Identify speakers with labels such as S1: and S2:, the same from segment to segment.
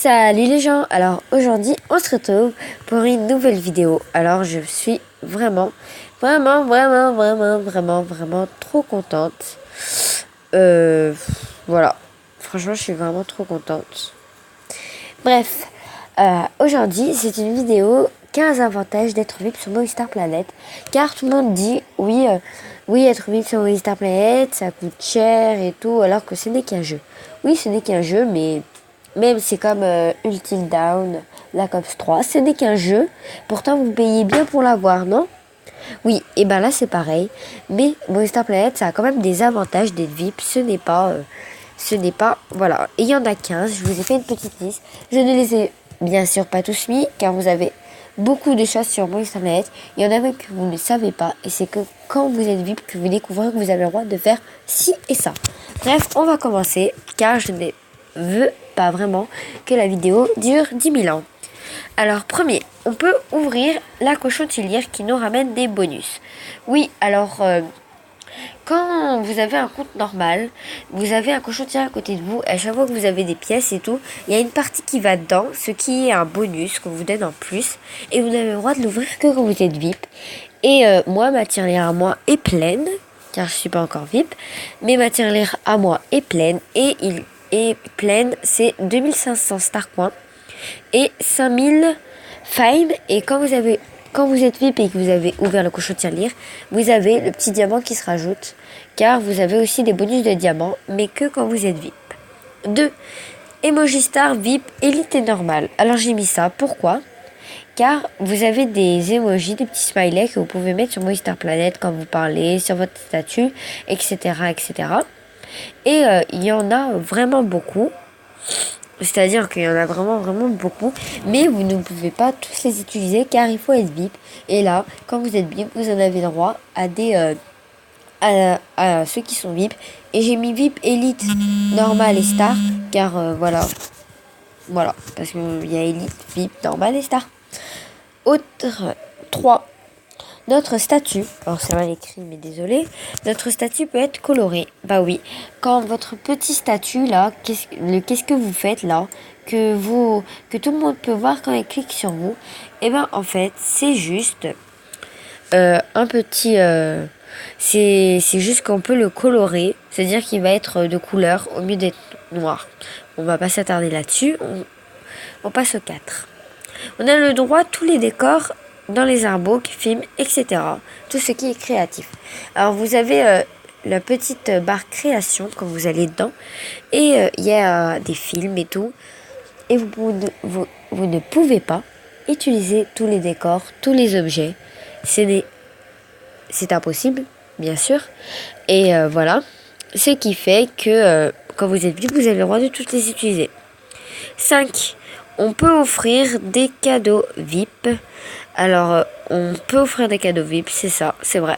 S1: Salut les gens, alors aujourd'hui on se retrouve pour une nouvelle vidéo. Alors je suis vraiment trop contente. Voilà, franchement je suis vraiment trop contente. Bref, aujourd'hui c'est une vidéo 15 avantages d'être VIP sur Movistar Planet. Car tout le monde dit oui être VIP sur Movistar Planet ça coûte cher et tout, alors que ce n'est qu'un jeu. Oui, ce n'est qu'un jeu, mais même c'est comme Until Dawn, Black Ops 3, ce n'est qu'un jeu. Pourtant vous payez bien pour l'avoir, non? Oui, et ben là c'est pareil. Mais Movistar Planet ça a quand même des avantages d'être VIP. Ce n'est pas, voilà. Et il y en a 15, je vous ai fait une petite liste. Je ne les ai bien sûr pas tous mis, car vous avez beaucoup de choses sur Movistar Planet. Il y en a même que vous ne savez pas, et c'est que quand vous êtes VIP que vous découvrez que vous avez le droit de faire ci et ça. Bref, on va commencer, car je ne veux pas vraiment que la vidéo dure 10 000 ans. Alors, premier, on peut ouvrir la cochonnerie qui nous ramène des bonus. Oui, alors, quand vous avez un compte normal, vous avez un cochonnerie à côté de vous, et à chaque fois que vous avez des pièces et tout, il y a une partie qui va dedans, ce qui est un bonus qu'on vous donne en plus, et vous n'avez le droit de l'ouvrir que quand vous êtes VIP. Et moi, ma tirelire à moi est pleine, car je suis pas encore VIP, mais ma tirelire à moi est pleine, et il est pleine, c'est 2500 star coins et 5000 fine. Et quand vous êtes VIP et que vous avez ouvert le cochon tirelire, vous avez le petit diamant qui se rajoute, car vous avez aussi des bonus de diamant, mais que quand vous êtes VIP. 2. Emoji Star VIP Elite et normal. Alors j'ai mis ça, pourquoi? Car vous avez des emojis, des petits smileys que vous pouvez mettre sur Movistar Planet quand vous parlez, sur votre statut, etc. etc. Et il y en a vraiment beaucoup. C'est-à-dire qu'il y en a vraiment beaucoup. Mais vous ne pouvez pas tous les utiliser car il faut être VIP. Et là, quand vous êtes VIP, vous en avez le droit à des à ceux qui sont VIP. Et j'ai mis VIP, Elite, Normal et Star. Car voilà. Parce qu'il y a Elite, VIP, Normal et Star. Autre 3. Notre statut, alors c'est mal écrit mais désolé, notre statut peut être coloré. Bah oui, quand votre petit statut là, qu'est-ce que vous faites là, que tout le monde peut voir quand il clique sur vous, et ben en fait c'est juste un petit, c'est juste qu'on peut le colorer, c'est-à-dire qu'il va être de couleur au lieu d'être noir. On va pas s'attarder là-dessus, on passe au 4. On a le droit à tous les décors dans les artbooks, films, etc. Tout ce qui est créatif. Alors vous avez la petite barre création quand vous allez dedans. Et il y a des films et tout. Et vous ne pouvez pas utiliser tous les décors, tous les objets. C'est impossible, bien sûr. Et voilà. Ce qui fait que quand vous êtes VIP, vous avez le droit de toutes les utiliser. 5. On peut offrir des cadeaux VIP. Alors, on peut offrir des cadeaux VIP, c'est ça, c'est vrai.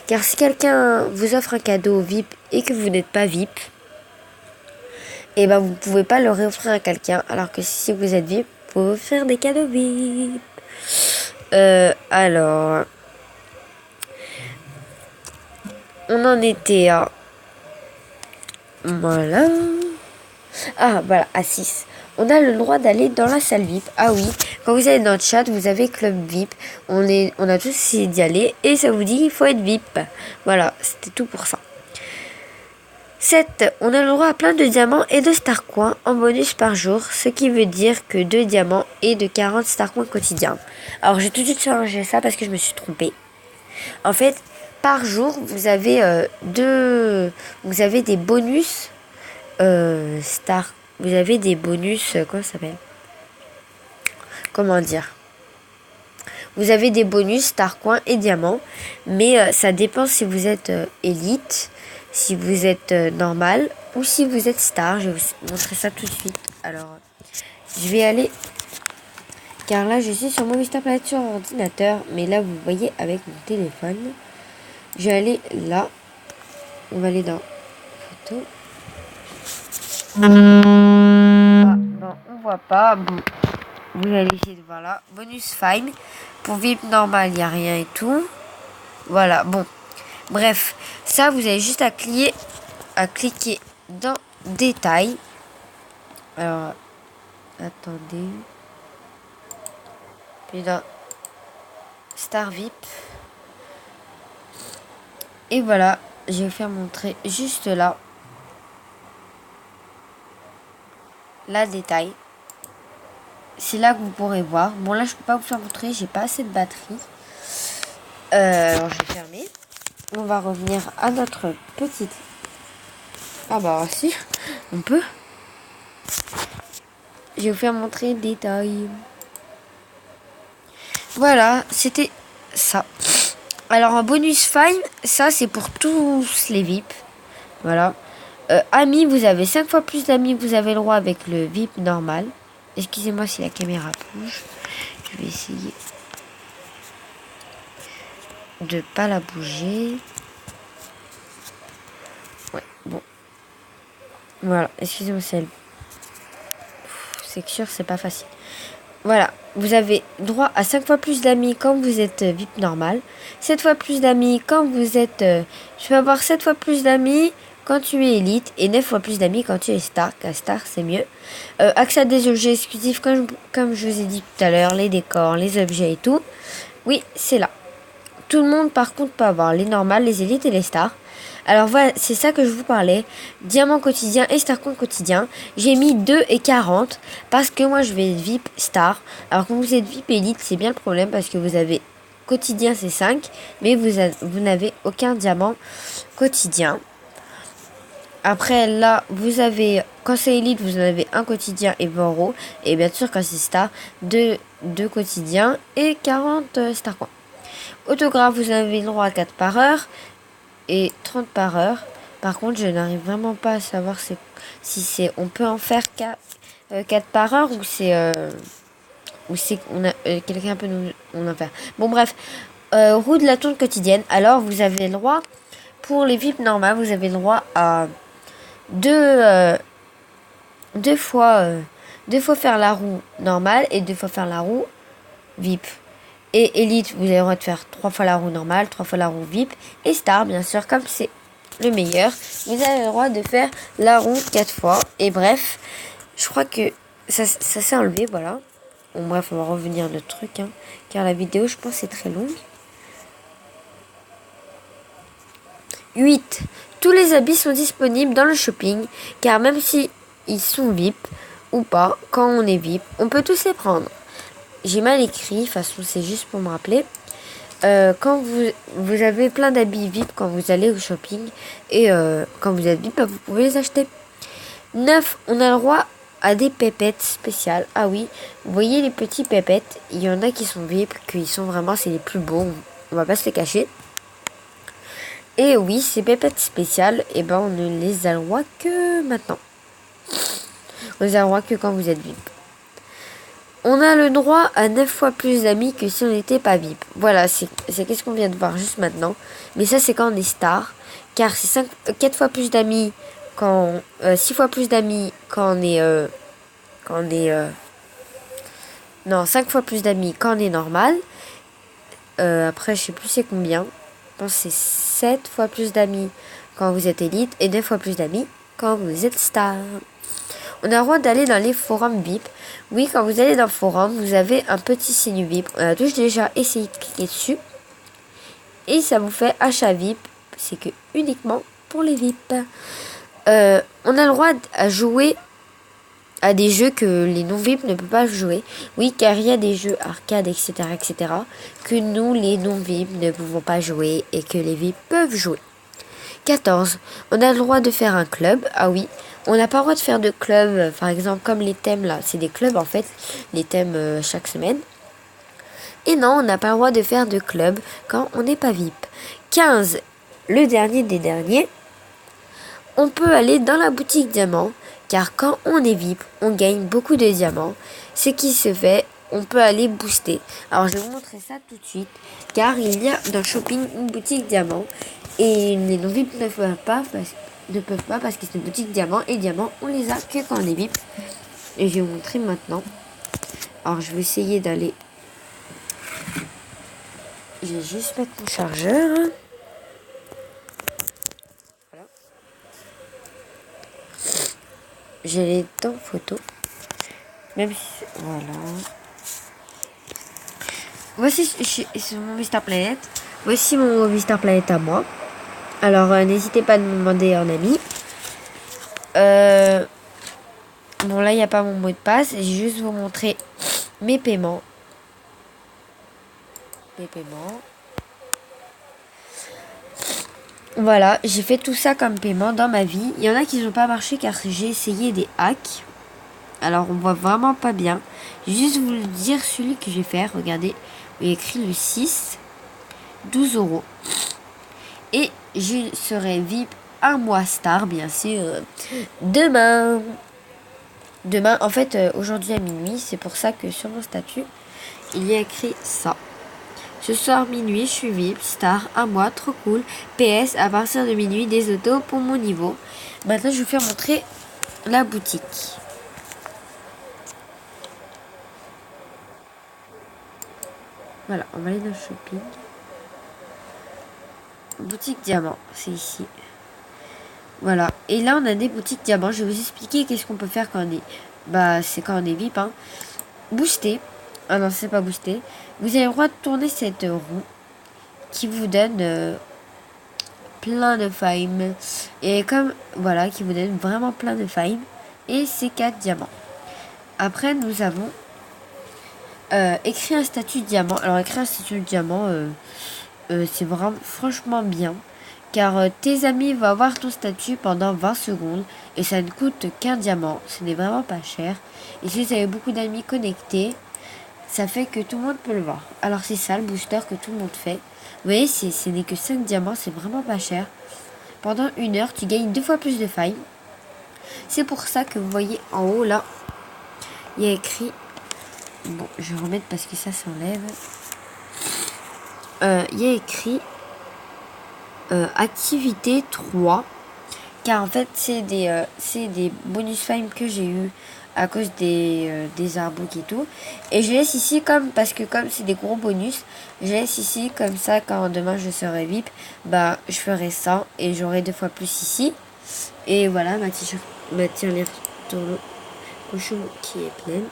S1: Car si quelqu'un vous offre un cadeau VIP et que vous n'êtes pas VIP, et ben vous pouvez pas le réoffrir à quelqu'un. Alors que si vous êtes VIP, vous pouvez offrir des cadeaux VIP. Alors, on en était à... Voilà. Ah, voilà, à 6. On a le droit d'aller dans la salle VIP. Ah oui, quand vous allez dans le chat, vous avez Club VIP. On a tous essayé d'y aller et ça vous dit qu'il faut être VIP. Voilà, c'était tout pour ça. 7. On a le droit à plein de diamants et de star coins en bonus par jour, ce qui veut dire que 2 diamants et de 40 star coins quotidiens. Alors j'ai tout de suite changé ça parce que je me suis trompée. En fait, par jour, vous avez vous avez des bonus star. Vous avez des bonus, comment ça s'appelle? Comment dire? Vous avez des bonus star coin et diamant, mais ça dépend si vous êtes élite, si vous êtes normal ou si vous êtes star. Je vais vous montrer ça tout de suite. Alors, je vais aller, car là je suis sur Movistar Planet sur ordinateur, mais là vous voyez avec mon téléphone. Je vais aller là. On va aller dans photo. Ah, bon, on voit pas. Bon. Vous allez essayer de voir là. Bonus fine. Pour VIP normal, il n'y a rien et tout. Voilà, bon. Bref, ça, vous avez juste à cliquer dans détails. Alors, Attendez. Puis dans Star VIP. Et voilà, je vais vous faire montrer juste là la détail. C'est là que vous pourrez voir. Bon là je peux pas vous faire montrer, j'ai pas assez de batterie. Alors je vais fermer. On va revenir à notre petite... Ah bah si, on peut. Je vais vous faire montrer le détail. Voilà, c'était ça. Alors en bonus fine, ça c'est pour tous les VIP. Voilà. Amis, vous avez 5 fois plus d'amis, vous avez le droit avec le VIP normal. Excusez-moi si la caméra bouge. Je vais essayer de pas la bouger. Ouais, bon. Voilà, excusez-moi, c'est que sûr, c'est pas facile. Voilà, vous avez droit à 5 fois plus d'amis quand vous êtes VIP normal. 7 fois plus d'amis quand vous êtes... tu vas avoir 7 fois plus d'amis quand tu es élite et 9 fois plus d'amis quand tu es star, car star c'est mieux. Accès à des objets exclusifs comme je vous ai dit tout à l'heure, les décors, les objets et tout. Oui, c'est là. Tout le monde par contre peut avoir les normales, les élites et les stars. Alors voilà, c'est ça que je vous parlais. Diamant quotidien et star compte quotidien. J'ai mis 2 et 40 parce que moi je vais être VIP star. Alors quand vous êtes VIP élite, c'est bien le problème parce que vous avez quotidien c'est 5, mais vous n'avez aucun diamant quotidien. Après là, vous avez, quand c'est élite, vous en avez un quotidien et 20 euros. Et bien sûr quand c'est star, 2 quotidiens et 40 star coins. Autographe, vous avez le droit à 4 par heure et 30 par heure. Par contre, je n'arrive vraiment pas à savoir si c'est on peut en faire 4 par heure ou c'est quelqu'un peut nous en faire. Bon bref, roue de la tourne quotidienne. Alors vous avez le droit pour les VIP normales, vous avez le droit à deux fois faire la roue normale et 2 fois faire la roue VIP. Et élite, vous avez le droit de faire 3 fois la roue normale, 3 fois la roue VIP. Et star, bien sûr, comme c'est le meilleur, vous avez le droit de faire la roue 4 fois. Et bref, je crois que ça s'est enlevé, voilà. Bon, bref, on va revenir à notre truc, hein, car la vidéo, je pense, est très longue. 8. Tous les habits sont disponibles dans le shopping, car même si ils sont VIP ou pas, quand on est VIP, on peut tous les prendre. J'ai mal écrit, de toute façon c'est juste pour me rappeler. Quand vous avez plein d'habits VIP quand vous allez au shopping et quand vous êtes VIP, vous pouvez les acheter. 9. On a le droit à des pépettes spéciales. Ah oui, vous voyez les petits pépettes, il y en a qui sont VIP, qui sont vraiment, c'est les plus beaux, on va pas se les cacher. Et oui, ces pépettes spéciales, et ben on ne les a le droit que maintenant. On les a le droit que quand vous êtes VIP. On a le droit à 9 fois plus d'amis que si on n'était pas VIP. Voilà, c'est qu'est-ce qu'on vient de voir juste maintenant. Mais ça, c'est quand on est star. Car c'est 4 fois plus d'amis quand... 6 fois plus d'amis quand on est... non, 5 fois plus d'amis quand on est normal. Après, je sais plus c'est combien. Je pense que c'est 7 fois plus d'amis quand vous êtes élite. Et 9 fois plus d'amis quand vous êtes star. On a le droit d'aller dans les forums VIP. Oui, quand vous allez dans le forum, vous avez un petit signe VIP. On a tous déjà essayé de cliquer dessus. Et ça vous fait achat VIP. C'est que uniquement pour les VIP. On a le droit à jouer à des jeux que les non-VIP ne peuvent pas jouer. Oui, car il y a des jeux arcade, etc., etc., que nous, les non-VIP, ne pouvons pas jouer et que les VIP peuvent jouer. 14. On a le droit de faire un club. Ah oui, on n'a pas le droit de faire de club, par exemple, comme les thèmes là. C'est des clubs en fait, les thèmes chaque semaine. Et non, on n'a pas le droit de faire de club quand on n'est pas VIP. 15. Le dernier des derniers. On peut aller dans la boutique diamant, car quand on est VIP, on gagne beaucoup de diamants. Ce qui se fait, on peut aller booster. Alors je vais vous montrer ça tout de suite, car il y a dans le shopping une boutique diamant. Et les non-VIP ne peuvent pas parce que c'est une boutique diamant. Et diamant, on les a que quand on est VIP. Et je vais vous montrer maintenant. Alors je vais essayer d'aller... Je vais juste mettre mon chargeur. Voilà. J'ai les temps photo. Même si... Voilà. Voici mon Mister Planet. Voici mon Mister Planet à moi. Alors, n'hésitez pas à me demander un ami. Bon, là, il n'y a pas mon mot de passe. Je vais juste vous montrer mes paiements. Voilà, j'ai fait tout ça comme paiement dans ma vie. Il y en a qui n'ont pas marché car j'ai essayé des hacks. Alors, on voit vraiment pas bien. Je vais juste vous le dire celui que je vais faire. Regardez, il y a écrit le 6, 12 €. Et je serai VIP un mois star, bien sûr, demain. Demain, en fait, aujourd'hui à minuit, c'est pour ça que sur mon statut, il y a écrit ça. Ce soir minuit, je suis VIP, star, un mois, trop cool. PS, à partir de minuit, des autos pour mon niveau. Maintenant, je vais vous faire montrer la boutique. Voilà, on va aller dans le shopping. Boutique diamant, c'est ici. Voilà, et là on a des boutiques diamants. Je vais vous expliquer qu'est-ce qu'on peut faire quand on est... Bah, c'est quand on est VIP, hein. Booster. Ah non, c'est pas booster. Vous avez le droit de tourner cette roue qui vous donne plein de fame. Et comme, voilà, qui vous donne vraiment plein de fame. Et c'est 4 diamants. Après, nous avons écrit un statut diamant. Alors, écrire un statut diamant, c'est vraiment, franchement bien. Car tes amis vont avoir ton statut pendant 20 secondes. Et ça ne coûte qu'un diamant. Ce n'est vraiment pas cher. Et si vous avez beaucoup d'amis connectés, ça fait que tout le monde peut le voir. Alors c'est ça le booster que tout le monde fait. Vous voyez, ce n'est que 5 diamants, c'est vraiment pas cher. Pendant 1 heure, tu gagnes 2 fois plus de failles. C'est pour ça que vous voyez en haut là, il y a écrit... Bon, je vais remettre parce que ça s'enlève. Il y a écrit activité 3. Car en fait, c'est des bonus fame que j'ai eu à cause des artbooks et tout. Et je laisse ici parce que comme c'est des gros bonus, je laisse ici comme ça quand demain je serai VIP, bah je ferai ça et j'aurai 2 fois plus ici. Et voilà ma t-shirt, ma tirelire cochon qui est pleine.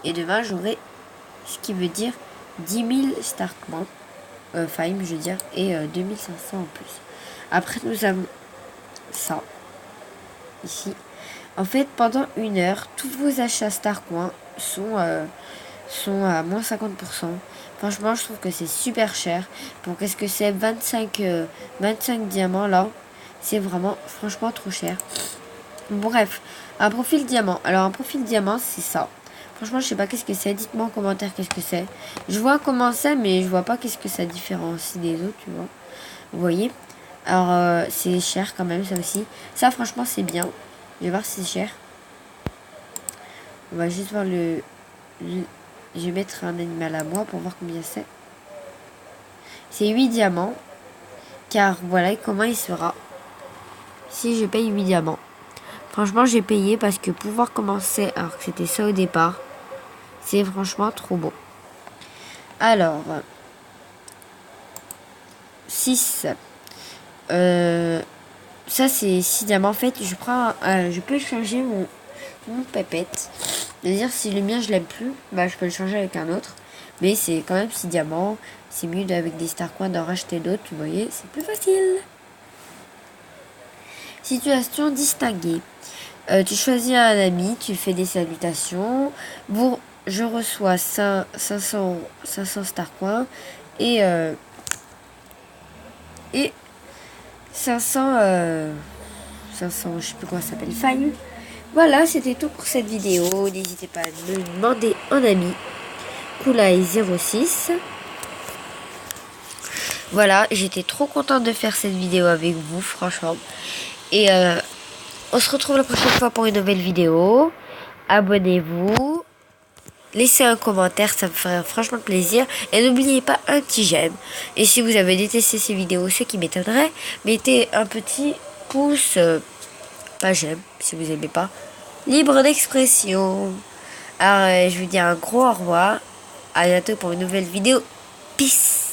S1: Et demain j'aurai ce qui veut dire 10 000 star points, fame je veux dire, et 2500 en plus. Après nous avons ça ici. En fait, pendant 1 heure, tous vos achats Starcoin sont à moins 50%. Franchement, je trouve que c'est super cher. Pour qu'est-ce que c'est 25 diamants là. C'est vraiment, franchement, trop cher. Bref, un profil diamant. Alors, un profil diamant, c'est ça. Franchement, je sais pas qu'est-ce que c'est. Dites-moi en commentaire qu'est-ce que c'est. Je vois comment c'est, mais je vois pas qu'est-ce que ça différencie des autres, tu vois. Vous voyez? Alors, c'est cher quand même, ça aussi. Ça, franchement, c'est bien. Je vais voir si c'est cher. On va juste voir le... Je vais mettre un animal à moi pour voir combien c'est. C'est 8 diamants. Car voilà comment il sera si je paye 8 diamants. Franchement, j'ai payé parce que pouvoir commencer alors que c'était ça au départ, c'est franchement trop bon. Alors, 6. Ça, c'est 6 diamants. En fait, je peux changer mon pépette. C'est-à-dire, si le mien, je l'aime plus, bah, je peux le changer avec un autre. Mais c'est quand même 6 diamants. C'est mieux avec des Starcoins d'en racheter d'autres. Vous voyez, c'est plus facile. Situation distinguée. Tu choisis un ami, tu fais des salutations. Je reçois 500 Starcoins et 500, je sais plus comment ça s'appelle, failles. Voilà, c'était tout pour cette vidéo. N'hésitez pas à me demander un ami. Koulai06. Voilà, j'étais trop contente de faire cette vidéo avec vous, franchement. Et on se retrouve la prochaine fois pour une nouvelle vidéo. Abonnez-vous. Laissez un commentaire, ça me ferait franchement plaisir. Et n'oubliez pas un petit j'aime. Et si vous avez détesté ces vidéos, ce qui m'étonnerait, mettez un petit pouce, pas j'aime, si vous aimez pas. Libre d'expression. Alors, je vous dis un gros au revoir. À bientôt pour une nouvelle vidéo. Peace.